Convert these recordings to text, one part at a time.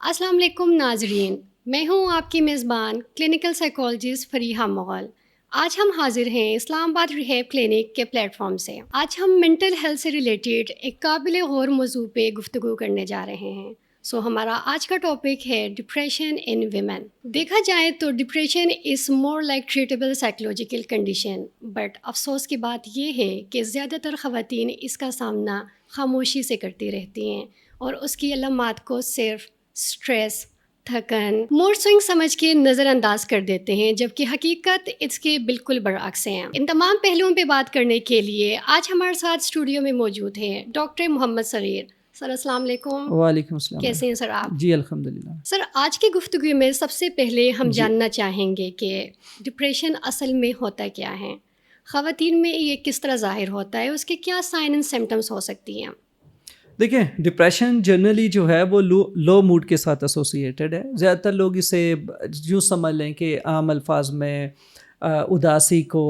السلام علیکم ناظرین، میں ہوں آپ کی میزبان کلینکل سائیکالوجسٹ فریحہ مغل۔ آج ہم حاضر ہیں اسلام آباد ریہیب کلینک کے پلیٹ فارم سے۔ آج ہم مینٹل ہیلتھ سے ریلیٹڈ ایک قابل غور موضوع پہ گفتگو کرنے جا رہے ہیں۔ ہمارا آج کا ٹاپک ہے ڈپریشن ان ویمن۔ دیکھا جائے تو depression is more like treatable psychological condition, but افسوس کی بات یہ ہے کہ زیادہ تر خواتین اس کا سامنا خاموشی سے کرتی رہتی ہیں اور اس کی علامات کو صرف اسٹریس، تھکن، موڈ سوئنگ سمجھ کے نظر انداز کر دیتے ہیں، جبکہ حقیقت اس کے بالکل برعکس ہیں۔ ان تمام پہلوؤں پہ بات کرنے کے لیے آج ہمارے ساتھ اسٹوڈیو میں موجود ہیں ڈاکٹر محمد صغیر۔ سر السلام علیکم۔ وعلیکم السلام۔ کیسے ہیں سر آپ؟ جی الحمدللہ۔ سر آج کی گفتگو میں سب سے پہلے ہم جاننا چاہیں گے کہ ڈپریشن اصل میں ہوتا کیا ہے، خواتین میں یہ کس طرح ظاہر ہوتا ہے، اس کے کیا سائن اینڈ سمٹمس ہو سکتی ہیں؟ دیکھیں، ڈپریشن جنرلی جو ہے وہ لو موڈ کے ساتھ ایسوسیٹیڈ ہے۔ زیادہ تر لوگ اسے یوں سمجھ لیں کہ عام الفاظ میں اداسی کو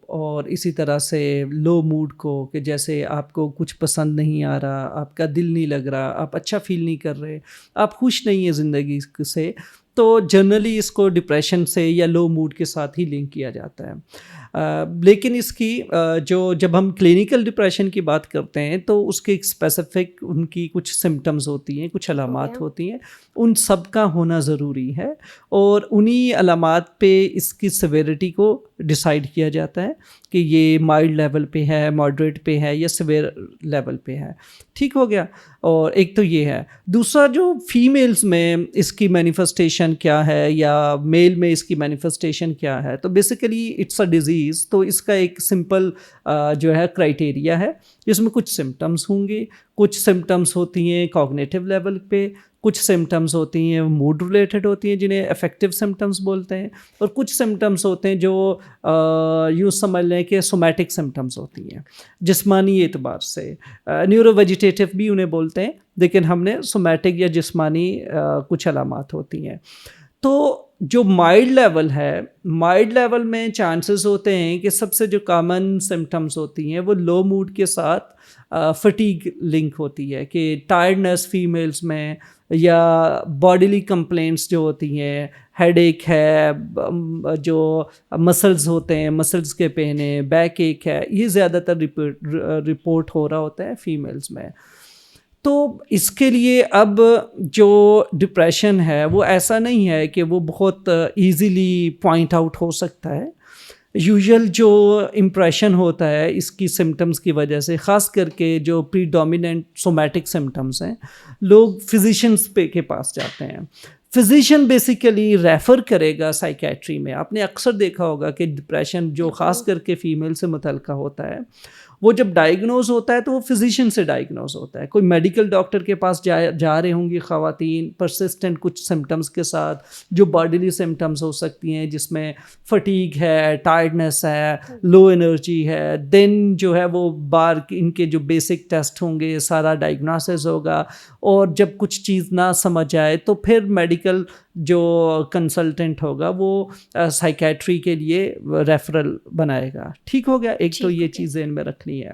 اور اسی طرح سے لو موڈ کو، کہ جیسے آپ کو کچھ پسند نہیں آ رہا، آپ کا دل نہیں لگ رہا، آپ اچھا فیل نہیں کر رہے، آپ خوش نہیں ہیں زندگی سے، تو جنرلی اس کو ڈپریشن سے یا لو موڈ کے ساتھ ہی لنک کیا جاتا ہے۔ لیکن اس کی جب ہم کلینکل ڈپریشن کی بات کرتے ہیں تو اس کے اسپیسیفک ان کی کچھ سمٹمز ہوتی ہیں، کچھ علامات ہوتی ہیں، ان سب کا ہونا ضروری ہے، اور انہی علامات پہ اس کی سیویرٹی کو ڈیسائیڈ کیا جاتا ہے کہ یہ مائلڈ لیول پہ ہے، ماڈریٹ پہ ہے، یا سیویئر لیول پہ ہے۔ ٹھیک ہو گیا۔ اور ایک تو یہ ہے۔ دوسرا، جو فیمیلز میں اس کی مینیفیسٹیشن کیا ہے یا میل میں اس کی مینیفیسٹیشن کیا ہے، تو بیسیکلی اٹس اے ڈیزیز، تو اس کا ایک سمپل جو ہے کرائٹیریا ہے، جس میں کچھ سمٹمز ہوں گے، کچھ سمٹمز ہوتی ہیں کوگنیٹیو لیول پہ، کچھ سمٹمز ہوتی ہیں موڈ ریلیٹڈ ہوتی ہیں جنہیں افیکٹو سمٹمز بولتے ہیں، اور کچھ سمٹمز ہوتے ہیں جو یوں سمجھ لیں کہ سومیٹک سمٹمز ہوتی ہیں، جسمانی اعتبار سے، نیورو ویجیٹیٹیو بھی انہیں بولتے ہیں، لیکن ہم نے سومیٹک یا جسمانی کچھ علامات ہوتی ہیں۔ تو جو مائلڈ لیول ہے، مائلڈ لیول میں چانسز ہوتے ہیں کہ سب سے جو کامن سمٹمز ہوتی ہیں وہ لو موڈ کے ساتھ فٹیگ لنک ہوتی ہے، کہ ٹائرڈنس فیمیلز میں، یا باڈیلی کمپلینٹس جو ہوتی ہیں، ہیڈ ایک ہے، جو مسلز ہوتے ہیں، مسلز کے پین ہے، بیک ایک ہے، یہ زیادہ تر رپورٹ ہو رہا ہوتا ہے فیمیلز میں۔ تو اس کے لیے اب جو ڈپریشن ہے وہ ایسا نہیں ہے کہ وہ بہت ایزیلی پوائنٹ آؤٹ ہو سکتا ہے۔ یوزول جو امپریشن ہوتا ہے اس کی سمٹمز کی وجہ سے، خاص کر کے جو پری ڈومیننٹ سومیٹک سمٹمز ہیں، لوگ فزیشنز کے پاس جاتے ہیں۔ فزیشین بیسیکلی ریفر کرے گا سائیکیٹری میں۔ آپ نے اکثر دیکھا ہوگا کہ ڈپریشن جو خاص کر کے فیمیل سے متعلقہ ہوتا ہے، وہ جب ڈائیگنوز ہوتا ہے تو وہ فزیشین سے ڈائیگنوز ہوتا ہے۔ کوئی میڈیکل ڈاکٹر کے پاس جا رہے ہوں گی خواتین پرسسٹنٹ کچھ سمٹمز کے ساتھ، جو باڈیلی سمٹمز ہو سکتی ہیں، جس میں فٹیگ ہے، ٹائرڈنس ہے، لو انرجی ہے، دین جو ہے وہ ان کے جو بیسک ٹیسٹ ہوں گے، سارا ڈائیگنوسس ہوگا، اور جب کچھ چیز نہ سمجھ آئے تو پھر میڈیکل جو کنسلٹنٹ ہوگا وہ سائیکیٹری کے لیے ریفرل بنائے گا۔ ٹھیک ہو گیا۔ ایک تو یہ چیزیں ان میں رکھنی ہے۔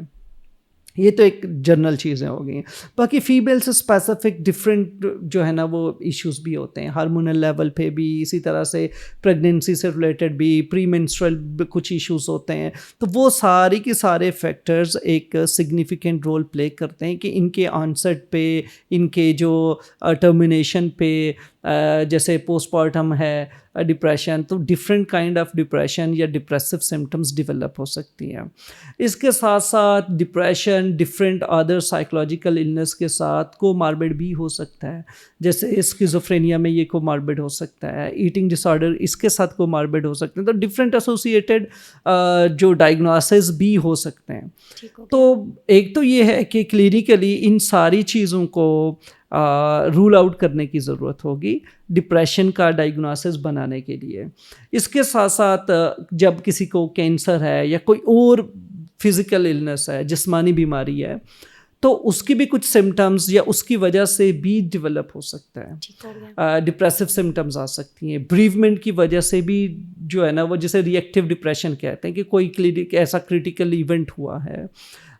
یہ تو ایک جنرل چیزیں ہو گئی ہیں۔ باقی فیمیل سے اسپیسیفک ڈفرینٹ جو ہے نا وہ ایشوز بھی ہوتے ہیں، ہارمونل لیول پہ بھی، اسی طرح سے پریگنینسی سے ریلیٹڈ بھی، پری مینسٹرل کچھ ایشوز ہوتے ہیں۔ تو وہ ساری کے سارے فیکٹرز ایک سگنیفیکنٹ رول پلے کرتے ہیں کہ ان کے آنسٹ پہ، ان کے جو ٹرمینیشن پہ، جیسے پوسٹ پارٹم ہے ڈپریشن، تو ڈفرینٹ کائنڈ آف ڈپریشن یا ڈپریسو سمٹمز ڈیولپ ہو سکتی ہیں۔ اس کے ساتھ ساتھ depression different other psychological illness کے ساتھ کوماربڈ بھی ہو سکتا ہے، جیسے اسکیزوفرینیا میں یہ کوماربڈ ہو سکتا ہے، ایٹنگ ڈس آرڈر اس کے ساتھ کوماربڈ ہو سکتے ہیں۔ تو ڈفرینٹ ایسوسیٹیڈ جو ڈائگنوسس بھی ہو سکتے ہیں۔ تو ایک تو یہ ہے کہ کلینیکلی ان ساری چیزوں کو رول آؤٹ کرنے کی ضرورت ہوگی ڈپریشن کا ڈائگنوسس بنانے کے لیے۔ اس کے ساتھ ساتھ جب کسی کو کینسر ہے یا کوئی اور فزیکل النس ہے، جسمانی بیماری ہے، تو اس کی بھی کچھ سمٹمز یا اس کی وجہ سے بھی ڈیولپ ہو سکتا ہے، ڈپریسو سمٹمز آ سکتی ہیں۔ بریومنٹ کی وجہ سے بھی جو ہے نا وہ جسے ری ایکٹیو ڈپریشن کہتے ہیں، کہ کوئی ایسا کریٹیکل ایونٹ ہوا ہے،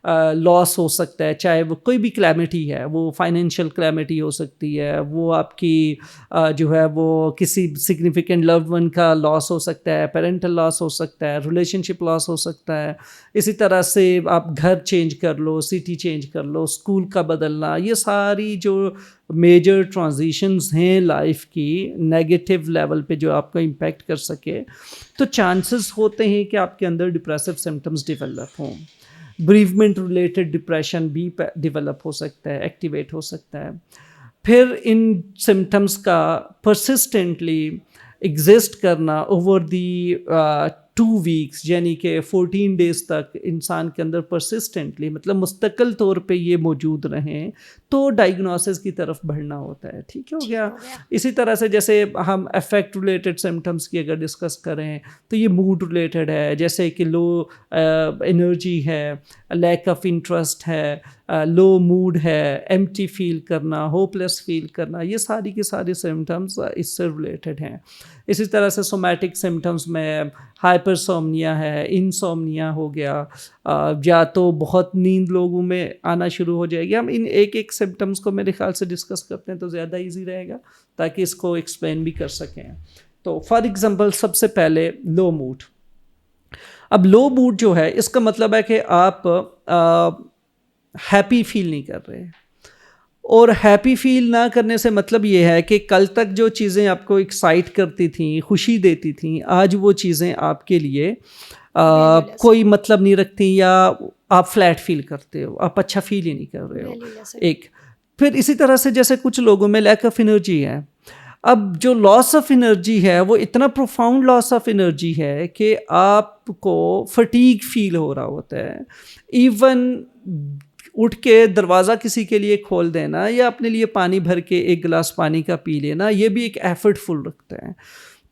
لاس ہو سکتا ہے, چاہے وہ کوئی بھی کلیمٹی ہے, وہ فائنینشیل کلیمٹی ہو سکتی ہے, وہ آپ کی جو ہے وہ کسی سگنیفیکنٹ لوڈ ون کا لاس ہو سکتا ہے, پیرنٹل لاس ہو سکتا ہے, ریلیشن شپ لاس ہو سکتا ہے. اسی طرح سے آپ گھر چینج کر لو, سٹی چینج کر لو, اسکول کا بدلنا, یہ ساری جو میجر ٹرانزیشنز ہیں لائف کی نیگیٹو لیول پہ جو آپ کو امپیکٹ کر سکے, تو چانسز ہوتے ہیں کہ آپ کے اندر ڈپریسو سمٹمز ڈیولپ ہوں. بریومنٹ ریلیٹڈ ڈپریشن بھی ڈیولپ ہو سکتا ہے, ایکٹیویٹ ہو سکتا ہے. پھر ان سمٹمز کا پرسسٹنٹلی ایگزسٹ کرنا اوور دی 2 weeks, یعنی کہ 14 days تک انسان کے اندر پرسسٹنٹلی, مطلب مستقل طور پہ یہ موجود رہیں, تو ڈائگنوسس کی طرف بڑھنا ہوتا ہے. ٹھیک ہو گیا. اسی طرح سے جیسے ہم افیکٹ ریلیٹڈ سمٹمس کی اگر ڈسکس کریں تو یہ موڈ ریلیٹڈ ہے, جیسے کہ لو انرجی ہے, لیک آف انٹرسٹ ہے, لو موڈ ہے, ایمٹی فیل کرنا, ہوپ لیس فیل کرنا, یہ ساری کی ساری سمٹمس اس سے ریلیٹڈ ہیں. اسی طرح سے سومیٹک سمٹمس میں ہائپرسومنیا ہے, انسومنیا ہو گیا, یا تو بہت نیند لوگوں میں آنا شروع ہو جائے گی. ہم ان ایک ایک سمٹمس کو میرے خیال سے ڈسکس کرتے ہیں تو زیادہ ایزی رہے گا تاکہ اس کو ایکسپلین بھی کر سکیں. تو فار ایگزامپل سب سے پہلے لو موڈ. اب لو موڈ جو ہے اس کا مطلب ہے کہ آپ ہیپی فیل نہیں کر رہے, اور ہیپی فیل نہ کرنے سے مطلب یہ ہے کہ کل تک جو چیزیں آپ کو ایکسائٹ کرتی تھیں, خوشی دیتی تھیں, آج وہ چیزیں آپ کے لیے کوئی مطلب نہیں رکھتی, یا آپ فلیٹ فیل کرتے ہو, آپ اچھا فیل ہی نہیں کر رہے ہو. ایک پھر اسی طرح سے جیسے کچھ لوگوں میں لیک آف انرجی ہے. اب جو لاس آف انرجی ہے وہ اتنا پروفاؤنڈ لاس آف انرجی ہے کہ آپ کو فٹیگ فیل ہو رہا ہوتا ہے. ایون اٹھ کے دروازہ کسی کے لیے کھول دینا یا اپنے لیے پانی بھر کے ایک گلاس پانی کا پی لینا, یہ بھی ایک ایفرٹ فل رکھتا ہے.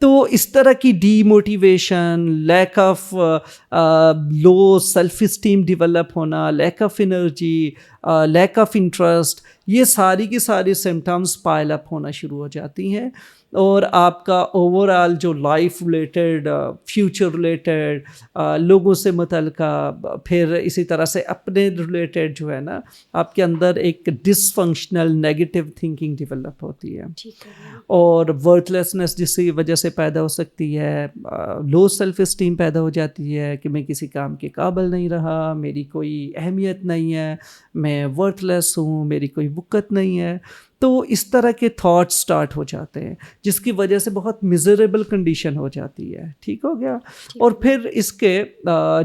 تو اس طرح کی demotivation, lack of low self esteem develop ہونا, lack of energy, lack of interest, یہ ساری کی ساری سمٹمز پائل اپ ہونا شروع ہو جاتی ہیں. اور آپ کا اوور آل جو لائف ریلیٹڈ, فیوچر ریلیٹڈ, لوگوں سے متعلقہ, پھر اسی طرح سے اپنے ریلیٹڈ جو ہے نا, آپ کے اندر ایک ڈس فنکشنل نیگیٹو تھنکنگ ڈیولپ ہوتی ہے. اور ورتھ لیسنس جس کی وجہ سے پیدا ہو سکتی ہے, لو سیلف اسٹیم پیدا ہو جاتی ہے کہ میں کسی کام کے قابل نہیں رہا, میری کوئی اہمیت نہیں ہے, میں ورتھ لیس ہوں, میری کوئی وقت نہیں ہے. تو اس طرح کے تھاٹس سٹارٹ ہو جاتے ہیں جس کی وجہ سے بہت میزریبل کنڈیشن ہو جاتی ہے. ٹھیک ہو گیا. اور پھر اس کے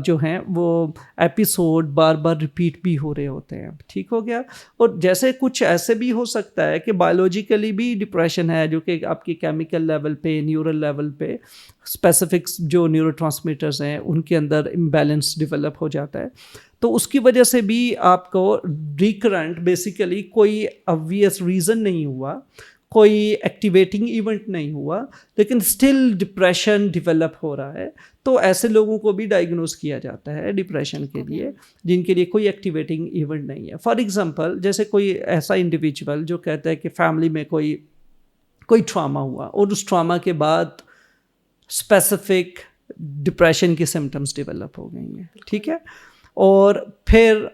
جو ہیں وہ ایپیسوڈ بار بار ریپیٹ بھی ہو رہے ہوتے ہیں. ٹھیک ہو گیا. اور جیسے کچھ ایسے بھی ہو سکتا ہے کہ بایولوجیکلی بھی ڈپریشن ہے, جو کہ آپ کی کیمیکل لیول پہ, نیورل لیول پہ اسپیسیفک جو نیورو ٹرانسمیٹرز ہیں ان کے اندر امبیلنس ڈیولپ ہو جاتا ہے. تو اس کی وجہ سے بھی آپ کو ریکرنٹ بیسیکلی کوئی obvious ریزن نہیں ہوا, کوئی ایکٹیویٹنگ ایونٹ نہیں ہوا, لیکن اسٹل ڈپریشن ڈیولپ ہو رہا ہے. تو ایسے لوگوں کو بھی ڈائگنوز کیا جاتا ہے ڈپریشن کے لیے جن کے لیے کوئی ایکٹیویٹنگ ایونٹ نہیں ہے. فار ایگزامپل جیسے کوئی ایسا انڈیویجول جو کہتا ہے کہ فیملی میں کوئی ٹراما ہوا اور اس ٹراما کے بعد اسپیسیفک ڈپریشن کی سمٹمس ڈیولپ ہو گئی ہیں. ٹھیک ہے. اور پھر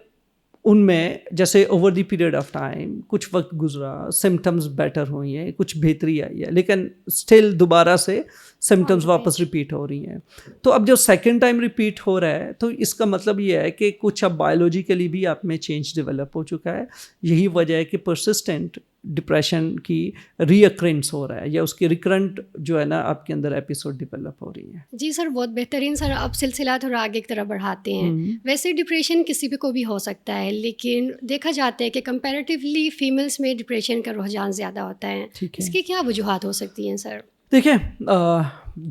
ان میں جیسے over the period of time کچھ وقت گزرا, سمٹمز بیٹر ہوئی ہیں, کچھ بہتری آئی ہے, لیکن اسٹل دوبارہ سے سمٹمز واپس ریپیٹ ہو رہی ہیں. تو اب جو سیکنڈ ٹائم ریپیٹ ہو رہا ہے تو اس کا مطلب یہ ہے کہ کچھ اب بایولوجیکلی بھی آپ میں چینج ڈیولپ ہو چکا ہے. یہی وجہ ہے کہ پرسسٹنٹ ڈپریشن کی ری اکرنس ہو رہا ہے, یا اس کی ریکرنٹ جو ہے نا آپ کے اندر ایپیسوڈ ڈیولپ ہو رہی ہے. جی سر, بہت بہترین سر. اب سلسلہ تھوڑا آگے کی طرف بڑھاتے ہیں. ویسے ڈپریشن کسی بھی کو بھی ہو سکتا ہے, لیکن دیکھا جاتا ہے کہ کمپیریٹیولی فیمیلس میں ڈپریشن کا رجحان زیادہ ہوتا ہے. اس کی کیا وجوہات ہو سکتی ہیں سر؟ دیکھیں,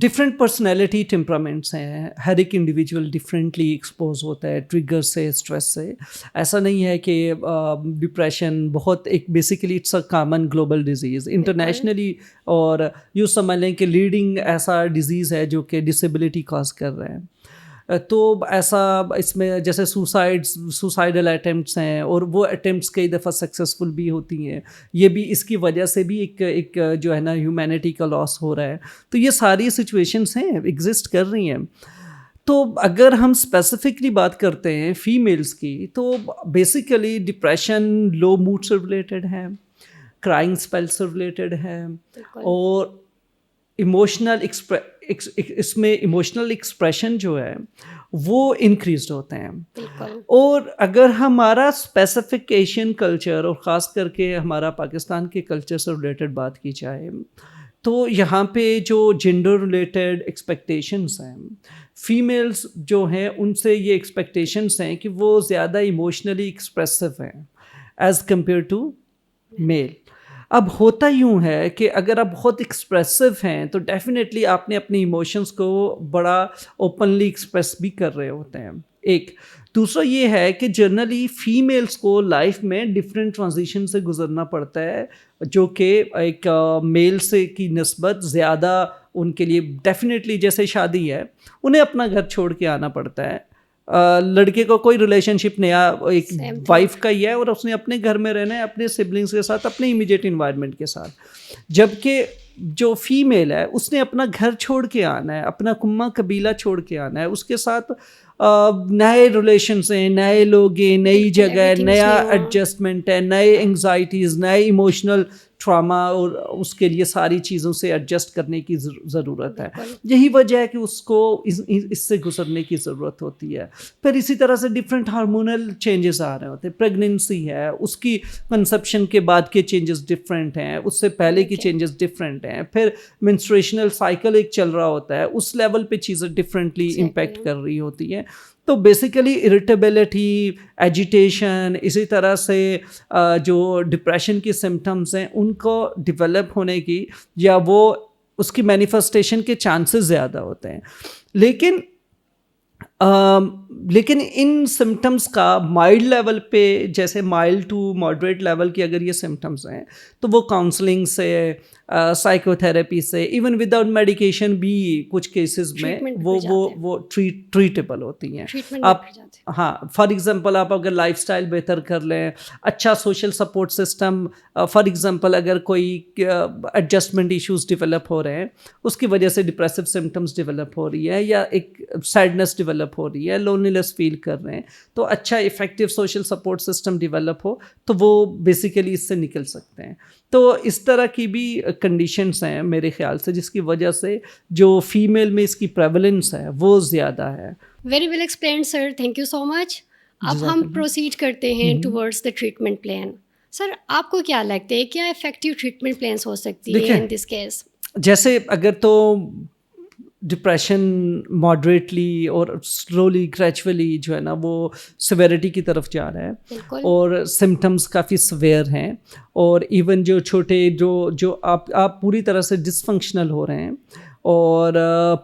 ڈفرینٹ پرسنالٹی ٹیمپرامنٹس ہیں, ہر ایک انڈیویجول ڈفرینٹلی ایکسپوز ہوتا ہے ٹریگر سے, اسٹریس سے. ایسا نہیں ہے کہ ڈپریشن بہت ایک basically it's a common global disease internationally, اور یوں سمجھ لیں کہ لیڈنگ ایسا ڈیزیز ہے جو کہ ڈسیبلٹی کاز کر رہے ہیں. تو ایسا اس میں جیسے سوسائڈل اٹیمپٹس ہیں, اور وہ اٹیمپٹس کئی دفعہ سکسیزفل بھی ہوتی ہیں. یہ بھی اس کی وجہ سے بھی ایک جو ہے نا ہیومینٹی کا لاس ہو رہا ہے. تو یہ ساری سچویشنس ہیں, ایگزسٹ کر رہی ہیں. تو اگر ہم اسپیسیفکلی بات کرتے ہیں فیمیلس کی تو بیسیکلی ڈپریشن لو موڈ سے ریلیٹڈ ہے, کرائنگ اسپیل سے ریلیٹڈ ہے, اور ایموشنل اس میں ایموشنل ایکسپریشن جو ہے وہ انکریزڈ ہوتے ہیں. اور اگر ہمارا اسپیسیفک ایشین کلچر اور خاص کر کے ہمارا پاکستان کے کلچر سے ریلیٹڈ بات کی جائے تو یہاں پہ جو جینڈر ریلیٹڈ ایکسپیکٹیشنس ہیں, فیمیلز جو ہیں ان سے یہ ایکسپیکٹیشنس ہیں کہ وہ زیادہ ایموشنلی ایکسپریسو ہیں ایز کمپیئر ٹو میل. اب ہوتا یوں ہے کہ اگر آپ بہت ایکسپریسو ہیں تو ڈیفینیٹلی آپ نے اپنی ایموشنس کو بڑا اوپنلی ایکسپریس بھی کر رہے ہوتے ہیں. ایک دوسرا یہ ہے کہ جنرلی فیمیلس کو لائف میں ڈفرینٹ ٹرانزیشن سے گزرنا پڑتا ہے جو کہ ایک میل سے کی نسبت زیادہ ان کے لیے ڈیفینیٹلی, جیسے شادی ہے انہیں اپنا گھر چھوڑ کے آنا پڑتا ہے. لڑکے کو کوئی ریلیشن شپ نیا ایک وائف کا ہی ہے اور اس نے اپنے گھر میں رہنا ہے اپنے سبلنگس کے ساتھ, اپنے امیڈیٹ انوائرمنٹ کے ساتھ. جبکہ جو فیمیل ہے اس نے اپنا گھر چھوڑ کے آنا ہے, اپنا کنواں قبیلہ چھوڑ کے آنا ہے, اس کے ساتھ نئے ریلیشنس ہیں, نئے لوگ ہیں, نئی جگہ ہے, نیا ایڈجسٹمنٹ ہے, نئے انگزائٹیز, نئے ایموشنل ٹراما, اور اس کے لیے ساری چیزوں سے ایڈجسٹ کرنے کی ضرورت ہے. یہی وجہ ہے کہ اس کو اس سے گزرنے کی ضرورت ہوتی ہے. پھر اسی طرح سے ڈفرینٹ ہارمونل چینجز آ رہے ہوتے ہیں. پریگننسی ہے, اس کی کنسپشن کے بعد کے چینجز ڈفرینٹ ہیں, اس سے پہلے کی چینجز ڈفرینٹ ہیں. پھر منسٹریشنل سائیکل ایک چل رہا ہوتا ہے, اس لیول پہ چیزیں ڈفرینٹلی امپیکٹ کر رہی ہوتی ہیں. تو بیسیکلی اریٹیبلٹی, ایجیٹیشن, اسی طرح سے جو ڈپریشن کی سمٹمز ہیں ان کو ڈیولپ ہونے کی یا وہ اس کی مینیفیسٹیشن کے چانسز زیادہ ہوتے ہیں. لیکن ان سمٹمز کا مائلڈ لیول پہ, جیسے مائلڈ ٹو ماڈریٹ لیول کی اگر یہ سمٹمز ہیں تو وہ کاؤنسلنگ سے, سائیکو تھراپی سے, ایون وداؤٹ میڈیکیشن بھی کچھ کیسز میں وہ ٹریٹیبل ہوتی ہیں. آپ ہاں فار ایگزامپل آپ اگر لائف اسٹائل بہتر کر لیں, اچھا social support system, for example اگر کوئی ایڈجسٹمنٹ ایشوز ڈیولپ ہو رہے ہیں اس کی وجہ سے ڈپریسو سمٹمز ڈیولپ ہو رہی ہے یا ایک سیڈنس ڈیولپ ہو رہی ہے, لونلینس فیل کر رہے ہیں, تو اچھا effective social support system develop ہو تو وہ بیسیکلی اس سے نکل سکتے ہیں. تو اس طرح کی بھی کنڈیشنس ہیں میرے خیال سے جس کی وجہ سے جو فیمیل میں اس کی پریولنس ہے وہ زیادہ ہے. Very well explained sir, thank you so much. اب ہم پروسیڈ کرتے ہیں towards the treatment plan. Sir آپ کو کیا لگتا ہے کیا افیکٹو ٹریٹمنٹ پلانس ہو سکتی ہے ان دس کیس؟ جیسے اگر تو ڈپریشن ماڈریٹلی اور سلولی گریجولی جو ہے نا وہ سویرٹی کی طرف جا رہا ہے اور سمٹمز کافی سویئر ہیں, اور ایون جو چھوٹے جو آپ پوری طرح سے ڈسفنکشنل ہو رہے ہیں, اور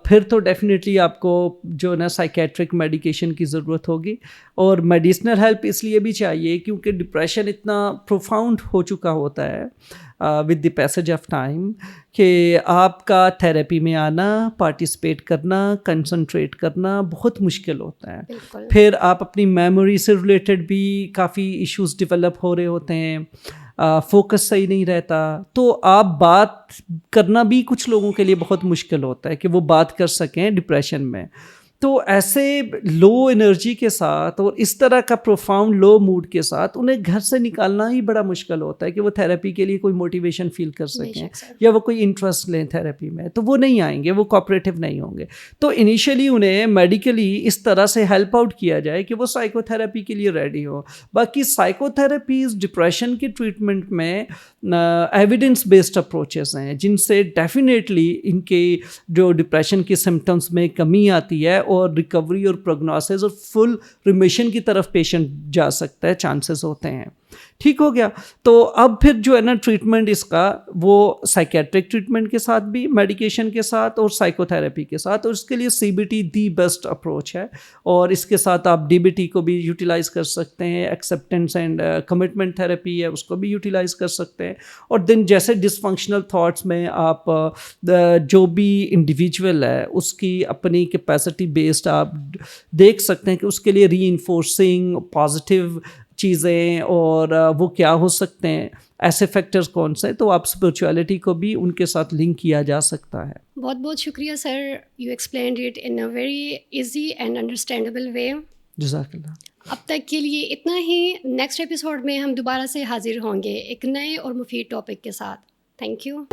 پھر تو ڈیفینیٹلی آپ کو جو ہے نا سائیکیٹرک میڈیکیشن کی ضرورت ہوگی. اور میڈیسنل ہیلپ اس لیے بھی چاہیے کیونکہ ڈپریشن اتنا پروفاؤنڈ ہو چکا ہوتا ہے with the passage of time کہ آپ کا تھراپی میں آنا, پارٹیسپیٹ کرنا, کنسنٹریٹ کرنا بہت مشکل ہوتا ہے. پھر آپ اپنی میموری سے ریلیٹڈ بھی کافی ایشوز ڈیولپ ہو رہے ہوتے ہیں, فوکس صحیح نہیں رہتا, تو آپ بات کرنا بھی کچھ لوگوں کے لیے بہت مشکل ہوتا ہے کہ وہ بات کر سکیں ڈپریشن میں. تو ایسے لو انرجی کے ساتھ اور اس طرح کا پروفاؤنڈ لو موڈ کے ساتھ انہیں گھر سے نکالنا ہی بڑا مشکل ہوتا ہے کہ وہ تھراپی کے لیے کوئی موٹیویشن فیل کر سکیں یا وہ کوئی انٹرسٹ لیں تھراپی میں, تو وہ نہیں آئیں گے, وہ کوآپریٹو نہیں ہوں گے. تو انیشیلی انہیں میڈیکلی اس طرح سے ہیلپ آؤٹ کیا جائے کہ وہ سائیکو تھراپی کے لیے ریڈی ہو. باقی سائیکو تھراپیز ڈپریشن کے ٹریٹمنٹ میں ایویڈنس بیسڈ اپروچز ہیں جن سے ڈیفینیٹلی ان کے جو ڈپریشن کے سمٹمس میں کمی آتی ہے اور ریکوری اور پروگنوسس اور فل ریمیشن کی طرف پیشنٹ جا سکتا ہے, چانسز ہوتے ہیں. ٹھیک ہو گیا. تو اب پھر جو ہے نا ٹریٹمنٹ اس کا وہ سائیکیٹرک ٹریٹمنٹ کے ساتھ بھی, میڈیکیشن کے ساتھ اور سائیکو تھراپی کے ساتھ, اور اس کے لیے C B T the best approach ہے. اور اس کے ساتھ آپ ڈی بی ٹی کو بھی یوٹیلائز کر سکتے ہیں, ایکسیپٹنس اینڈ کمٹمنٹ تھراپی ہے اس کو بھی یوٹیلائز کر سکتے ہیں. اور دین جیسے ڈسفنکشنل تھاٹس میں آپ جو بھی انڈیویجول ہے اس کی اپنی کیپیسٹی بیسڈ آپ دیکھ سکتے ہیں کہ اس کے لیے ری انفورسنگ پازیٹیو چیزیں اور وہ کیا ہو سکتے ہیں, ایسے فیکٹرز کون سے، تو آپ اسپرچویلٹی کو بھی ان کے ساتھ لنک کیا جا سکتا ہے. بہت بہت شکریہ sir, you explained it in a very easy and understandable way. جزاک اللہ. اب تک کے لیے اتنا ہی. نیکسٹ ایپیسوڈ میں ہم دوبارہ سے حاضر ہوں گے ایک نئے اور مفید ٹاپک کے ساتھ. Thank you.